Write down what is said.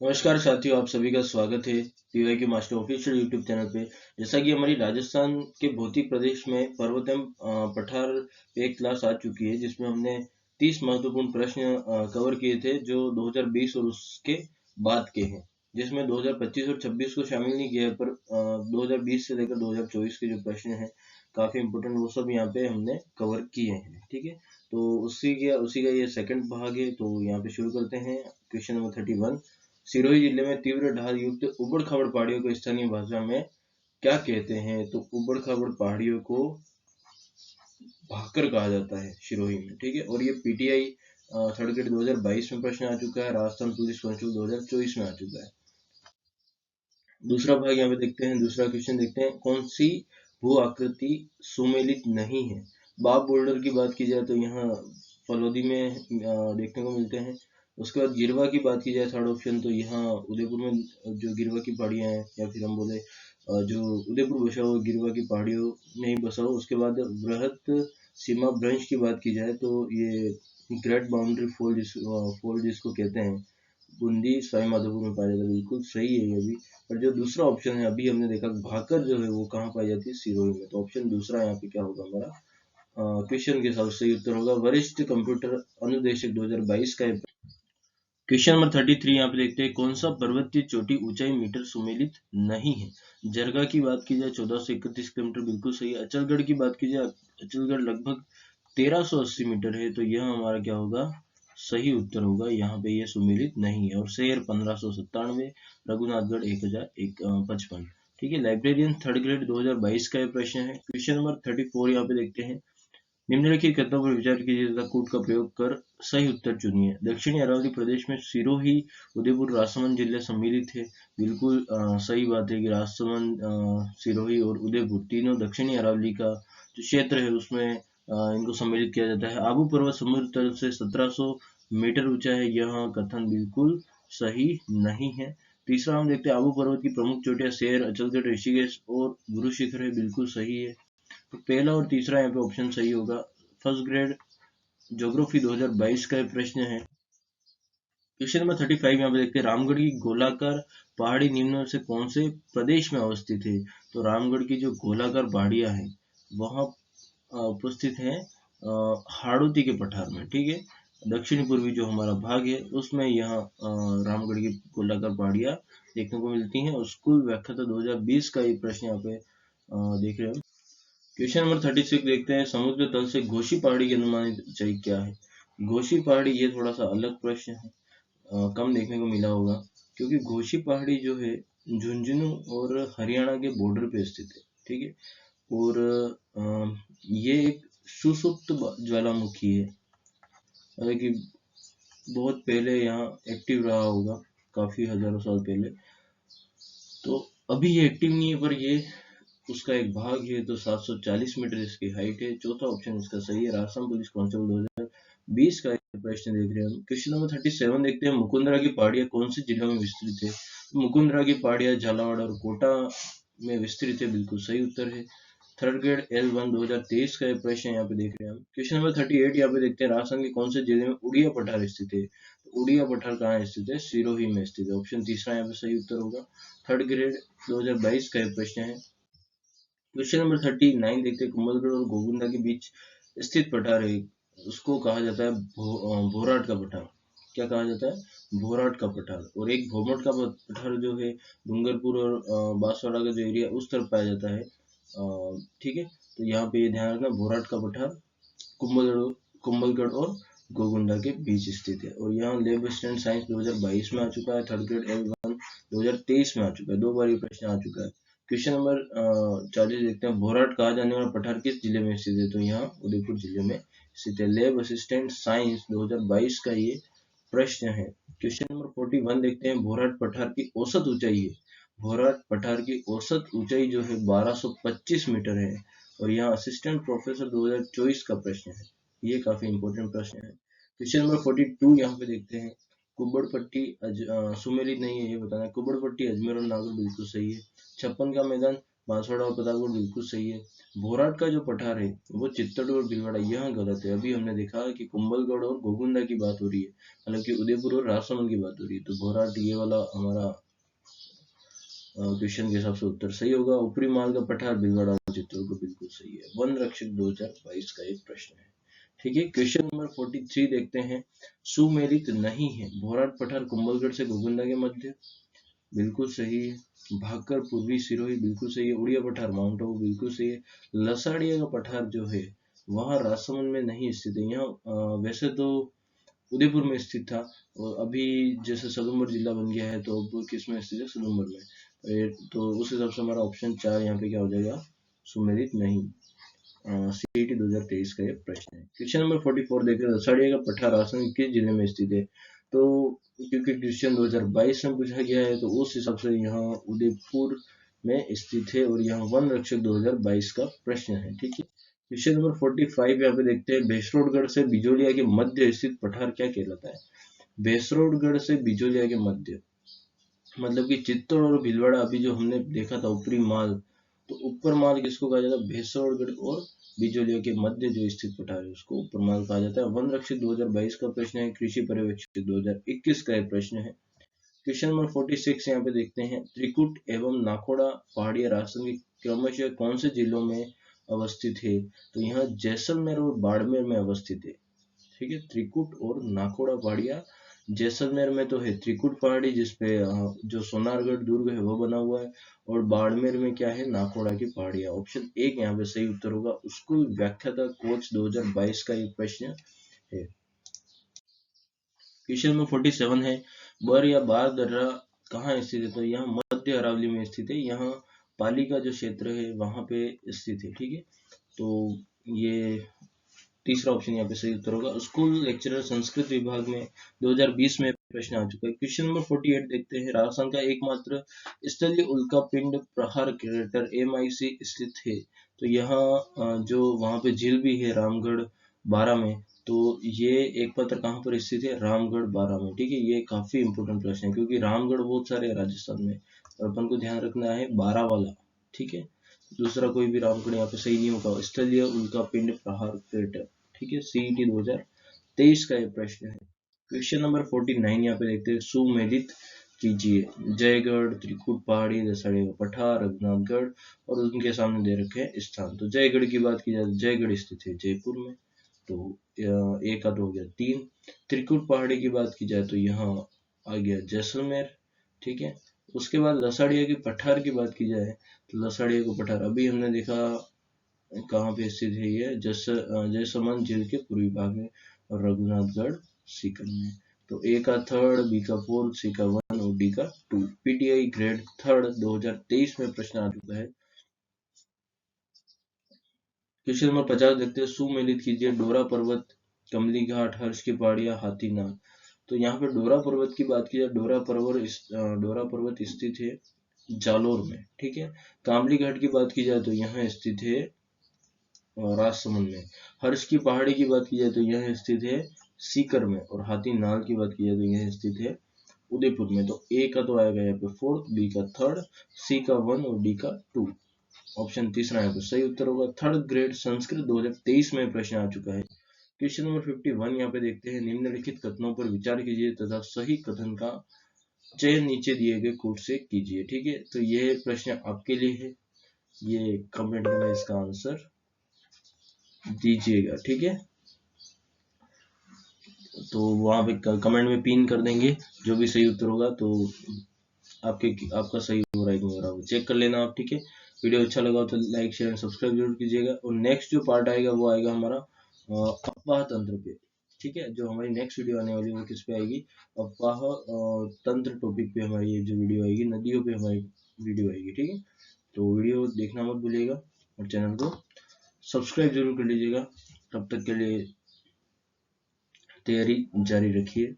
नमस्कार साथियों, आप सभी का स्वागत है पीवाई के मास्टर ऑफिशियल यूट्यूब चैनल पे। जैसा कि हमारी राजस्थान के भौतिक प्रदेश में पर्वतम पठार पे एक क्लास आ चुकी है, जिसमें हमने 30 महत्वपूर्ण प्रश्न कवर किए थे जो 2020 और उसके बाद के हैं, जिसमें 2025 और 26 को शामिल नहीं किया है, पर 2020 से लेकर 2024 के जो प्रश्न हैं काफी इम्पोर्टेंट, वो सब यहाँ पे हमने कवर किए हैं। ठीक है, तो उसी का ये सेकंड भाग है। तो यहाँ पे शुरू करते हैं। Question number 31। सिरोही जिले में तीव्र ढाल युक्त उबड़ खाबड़ पहाड़ियों को स्थानीय भाषा में क्या कहते हैं? तो उबड़ खाबड़ पहाड़ियों को भाकर कहा जाता है सिरोही में। ठीक है, और ये पीटीआई थर्ड ग्रेड 2022 में प्रश्न आ चुका है, राजस्थान पुलिस कांस्टेबल 2024 में आ चुका है। दूसरा भाग यहाँ पे देखते हैं, दूसरा क्वेश्चन देखते हैं। कौन सी भू आकृति सुमेलित नहीं है? बाब बोल्डर की बात की जाए तो यहाँ फलौदी में देखने को मिलते हैं। उसके बाद गिरवा की बात की जाए, थर्ड ऑप्शन, तो यहाँ उदयपुर में जो गिरवा की पहाड़ियाँ हैं, या फिर हम बोले जो उदयपुर बसा हुआ गिरवा की पहाड़ियों में ही बसा हुआ। उसके बाद वृहत सीमा भ्रंश की बात की जाए तो ये ग्रेट बाउंड्री फॉल जिसको कहते हैं, बूंदी सवाई माधोपुर में पाया जाता है। बिल्कुल सही है ये भी। पर जो दूसरा ऑप्शन है, अभी हमने देखा भाकर जो है वो कहाँ पाई जाती है? सिरोही में। तो ऑप्शन दूसरा यहाँ पे क्या होगा हमारा? क्वेश्चन के हिसाब से सही उत्तर होगा वरिष्ठ कंप्यूटर अनुदेशक 2022 का। क्वेश्चन नंबर 33 यहाँ पे देखते हैं। कौन सा पर्वतीय चोटी ऊंचाई मीटर सुमेलित नहीं है? जरगा की बात की जाए 1431 किलोमीटर, बिल्कुल सही है। अचलगढ़ की बात की जाए, अचलगढ़ लगभग 1380 मीटर है, तो यह हमारा क्या होगा? सही उत्तर होगा। यहाँ पे ये सुमेलित नहीं है। और शेर 1597, रघुनाथगढ़ 1055। ठीक है, लाइब्रेरियन थर्ड ग्रेड 2022 का ये प्रश्न है। क्वेश्चन नंबर 34 यहाँ पे देखते हैं। निम्नलिखित कथनों पर विचार कीजिए तथा कूट का प्रयोग कर सही उत्तर चुनिए। दक्षिणी अरावली प्रदेश में सिरोही, उदयपुर, राजसमंद जिले सम्मिलित है। बिल्कुल सही बात है कि राजसमंद, सिरोही और उदयपुर तीनों दक्षिणी अरावली का जो क्षेत्र है उसमें इनको सम्मिलित किया जाता है। आबू पर्वत समुद्र तल से 1700 मीटर ऊंचा है, यह कथन बिल्कुल सही नहीं है। तीसरा हम देखते हैं, आबू पर्वत की प्रमुख चोटियां शेर, अचलगढ़, ऋषिकेश और गुरु शिखर है, बिल्कुल सही है। तो पहला और तीसरा यहाँ पे ऑप्शन सही होगा। फर्स्ट ग्रेड ज्योग्राफी 2022 का ये प्रश्न है। क्वेश्चन नंबर 35 यहाँ पे देखते हैं। रामगढ़ की गोलाकार पहाड़ी निम्न में से कौन से प्रदेश में अवस्थित है? तो रामगढ़ की जो गोलाकार पहाड़ियां हैं वहाँ उपस्थित है हाड़ौती के पठार में। ठीक है, दक्षिण पूर्वी जो हमारा भाग है उसमें यहाँ रामगढ़ की गोलाकार पहाड़ियां देखने को मिलती हैं। और स्कूल व्याख्याता 2020 का ये प्रश्न यहाँ पे देख रहे हो। क्वेश्चन नंबर 36 देखते हैं। समुद्र तल से घोशी पहाड़ी की अनुमानित ऊंचाई क्या है? घोशी पहाड़ी ये थोड़ा सा अलग प्रश्न है, कम देखने को मिला होगा, क्योंकि घोशी पहाड़ी जो है झुंझुनू और हरियाणा के बॉर्डर पे स्थित है। ठीक है, और ये एक सुसुप्त ज्वालामुखी है, मतलब कि बहुत पहले यहाँ एक्टिव रहा होगा, काफी हजारों साल पहले। तो अभी ये एक्टिव नहीं है, पर ये उसका एक भाग है। तो 740 मीटर इसकी हाइट है। चौथा ऑप्शन इसका सही है। राजस्थान पुलिस कांस्टेबल 2020 का प्रश्न देख रहे हैं हम। क्वेश्चन नंबर 37 देखते हैं। मुकुंदरा की पहाड़ियां कौन से जिलों में विस्तृत है? मुकुंदरा की पहाड़ियां झालावाड़ और कोटा में विस्तृत है, बिल्कुल सही उत्तर है। थर्ड ग्रेड L1 2023 का प्रश्न यहाँ पे देख रहे हैं हम। क्वेश्चन नंबर 38 यहाँ पे देखते हैं। राजस्थान के कौन से जिले में उड़िया पठार स्थित है? तो उड़िया पठार कहाँ स्थित है? सिरोही में स्थित है। ऑप्शन तीसरा यहाँ पे सही उत्तर होगा। थर्ड ग्रेड 2022 का प्रश्न है। क्वेश्चन नंबर 39 देखते हैं। कुंभलगढ़ और गोविंदा के बीच स्थित पठार है, उसको कहा जाता है भोराट का पठार। क्या कहा जाता है? भोराट का पठार। और एक भोमट का पठार जो है डूंगरपुर और बांसवाड़ा का जो एरिया उस तरफ पाया जाता है। ठीक है, तो यहाँ पे ये ध्यान रखना, भोराट का पठार कुंभलगढ़ कुंभलगढ़ और गोगुंडा के बीच स्थित है। और यहाँ लेब असिस्टेंट साइंस 2022 में आ चुका है। थर्ड ग्रेड L1 2023 में आ चुका है, 2 बार ये प्रश्न आ चुका है। क्वेश्चन नंबर 40 देखते हैं। भोराट कहा जाने वाला पठार किस जिले में स्थित है? तो यहाँ उदयपुर जिले में स्थित है। लैब असिस्टेंट साइंस 2022 का ये प्रश्न है। क्वेश्चन नंबर 41 देखते हैं। भोराट पठार की औसत ऊंचाई है। भोराट पठार की औसत ऊंचाई जो है 1225 मीटर है। और यहाँ असिस्टेंट प्रोफेसर 2024 का प्रश्न है। ये काफी इंपॉर्टेंट प्रश्न है। क्वेश्चन नंबर 42 यहाँ पे देखते हैं। कुब्बड़पट्टी सुमेलित नहीं है, ये बताना है। कुब्बड़पट्टी अजमेर और नागौर बिल्कुल सही है। छप्पन का मैदान बांसवाड़ा और प्रतापगढ़ बिल्कुल सही है। भोराट का जो पठार है वो चित्तौड़ और भीलवाड़ा, यह गलत है। अभी हमने देखा कि कुंभलगढ़ और गोगुंदा की बात हो रही है, हालांकि उदयपुर और राजसमंद की बात हो रही है। तो भोराट ये वाला हमारा क्वेश्चन के हिसाब से उत्तर सही होगा। ऊपरी माल का पठार भीलवाड़ा और चित्तौड़ को बिल्कुल सही है। वन रक्षक 2022 का एक प्रश्न है। ठीक है, क्वेश्चन नंबर 43 देखते हैं। सुमेलित नहीं है भोराट पठार कुंभलगढ़ से गोगुंदा के मध्य, बिल्कुल सही है। भाकर पूर्वी सिरोही, बिल्कुल सही है। उड़िया पठार माउंट आबू, बिल्कुल सही है। लसाड़िया का पठार जो है वह राजसमंद में नहीं स्थित है। यहाँ वैसे तो उदयपुर में स्थित था, और अभी जैसे सलूमर जिला बन गया है तो अब किस में स्थित है, सलूमर में। तो उस हिसाब से हमारा ऑप्शन 4 यहाँ पे क्या हो जाएगा, सुमेलित नहीं। सीईटी 2023 का ये प्रश्न है। क्वेश्चन नंबर 44 देख रहे हैं। लसाड़िया का पठार राजसमंद किस जिले में स्थित है? तो क्योंकि क्वेश्चन 2022 में पूछा गया है तो उस हिसाब से यहाँ उदयपुर में स्थित है, और यहाँ वन रक्षक 2022 का प्रश्न है। ठीक है, क्वेश्चन नंबर 45 यहाँ पे देखते हैं। बेसरोडगढ़ से बिजोलिया के मध्य स्थित पठार क्या कहलाता है? बेसरोडगढ़ से बिजोलिया के मध्य मतलब कि चित्तौड़ और भीलवाड़ा अभी जो हमने देखा था ऊपरी माल, तो ऊपर माल किसको कहा जाता है? भैंसवाड़गढ़ और बिजोलिया के मध्य जो स्थित पठार है उसको ऊपर माल कहा जाता है। वन रक्षक 2022 का प्रश्न है। कृषि पर्यवेक्षक 2021 का एक प्रश्न है। क्वेश्चन नंबर 46 यहाँ पे देखते हैं। त्रिकुट एवं नाखोड़ा पहाड़ियां राजस्थान के क्रमशः कौन से जिलों में अवस्थित है? तो यहाँ जैसलमेर और बाड़मेर में अवस्थित है। ठीक है, त्रिकुट और नाखोड़ा पहाड़ियां जैसलमेर में तो है त्रिकुट पहाड़ी, जिसपे जो सोनारगढ़ दुर्ग है वो बना हुआ है, और बाड़मेर में क्या है, नाखोड़ा की पहाड़ियां। ऑप्शन 1 यहाँ पे सही उत्तर होगा। स्कूल व्याख्याता कोच 2022 का एक प्रश्न है। क्वेश्चन नंबर 47 है। बर या बार दर्रा कहाँ स्थित है? तो यहाँ मध्य अरावली में स्थित है। यहाँ पाली का जो क्षेत्र है वहां पे स्थित है। ठीक है, तो ये तीसरा ऑप्शन यहाँ पे सही उत्तर होगा। स्कूल लेक्चरर संस्कृत विभाग में 2020 में प्रश्न आ चुका है। क्वेश्चन नंबर 48 देखते हैं। राजस्थान का एकमात्र स्थलीय उल्का पिंड प्रहार क्रेटर MIC स्थित है। तो यहाँ जो वहां पे झील भी है रामगढ़ 12 में, तो ये एक पत्र कहाँ पर स्थित है? रामगढ़ 12 में। ठीक है, ये काफी इंपोर्टेंट प्रश्न है क्योंकि रामगढ़ बहुत सारे हैं राजस्थान में, और अपन को ध्यान रखना है 12 वाला। ठीक है, दूसरा कोई भी रामगढ़ यहाँ पे सही नहीं होगा। स्थलीय उल्का पिंड प्रहार क्रेटर। ठीक है, CET 2023 का ये प्रश्न है। क्वेश्चन नंबर 49 यहाँ पे देखते हैं। सुमेलित कीजिए। जयगढ़, त्रिकुट पहाड़ी, दसाड़िया का पठार, रघुनाथगढ़, और उनके सामने दे रखे हैं स्थान। तो जयगढ़ की बात की जाए तो जयगढ़ स्थित है जयपुर में, तो एक का तो हो गया 3। त्रिकुट पहाड़ी की बात की जाए तो यहाँ आ गया जैसलमेर। ठीक है, उसके बाद लसाड़िया की पठार की बात की जाए तो लसाड़िया का पठार अभी हमने देखा कहाँ पे स्थित है, ये जयसमंद झील के पूर्वी भाग में, और रघुनाथगढ़ सीकर में। तो A का 3rd, B का 4th, C का 1 और D का 2। PTI ग्रेड 3rd 2023 में प्रश्न आ चुका है। क्वेश्चन नंबर 50 देखते हैं। सुमेलित कीजिए। डोरा पर्वत, कमली घाट, हर्ष की पहाड़ियां, हाथीनाथ। तो यहाँ पे डोरा पर्वत की बात की जाए, डोरा पर्वत स्थित है जालोर में। ठीक है, कामली घाट की बात की जाए तो यहाँ स्थित है राजसमंद में। हर्ष की पहाड़ी की बात की जाए तो यह स्थित है सीकर में, और हाथी नाल की बात की जाए तो यह स्थित है उदयपुर में। तो A का तो आएगा यहाँ पे 4th, B का 3rd, C का 1 और D का 2। ऑप्शन तीसरा यहाँ पे सही उत्तर होगा। 3rd ग्रेड संस्कृत 2023 में प्रश्न आ चुका है। क्वेश्चन नंबर 51 यहाँ पे देखते हैं। निम्नलिखित कथनों पर विचार कीजिए तथा सही कथन का चयन नीचे दिए गए कोड से कीजिए। ठीक है, तो यह प्रश्न आपके लिए है, ये कमेंट में इसका आंसर दीजिएगा। ठीक है, तो वहां पे कमेंट में पिन कर देंगे जो भी सही उत्तर होगा, तो आपका सही हो रहा है नहीं हो रहा, चेक कर लेना आप। ठीक है, वीडियो अच्छा लगा तो लाइक शेयर एंड सब्सक्राइब जरूर कीजिएगा। और नेक्स्ट जो पार्ट आएगा वो आएगा हमारा अफवाह तंत्र पे। ठीक है, जो हमारी नेक्स्ट वीडियो आने वाली है वो किस पे आएगी? अफवाह तंत्र टॉपिक पे हमारी ये जो वीडियो आएगी, नदियों पे हमारी वीडियो आएगी। ठीक है, तो वीडियो देखना मत भूलिएगा और चैनल को सब्सक्राइब जरूर कर लीजिएगा। तब तक के लिए तैयारी जारी रखिए।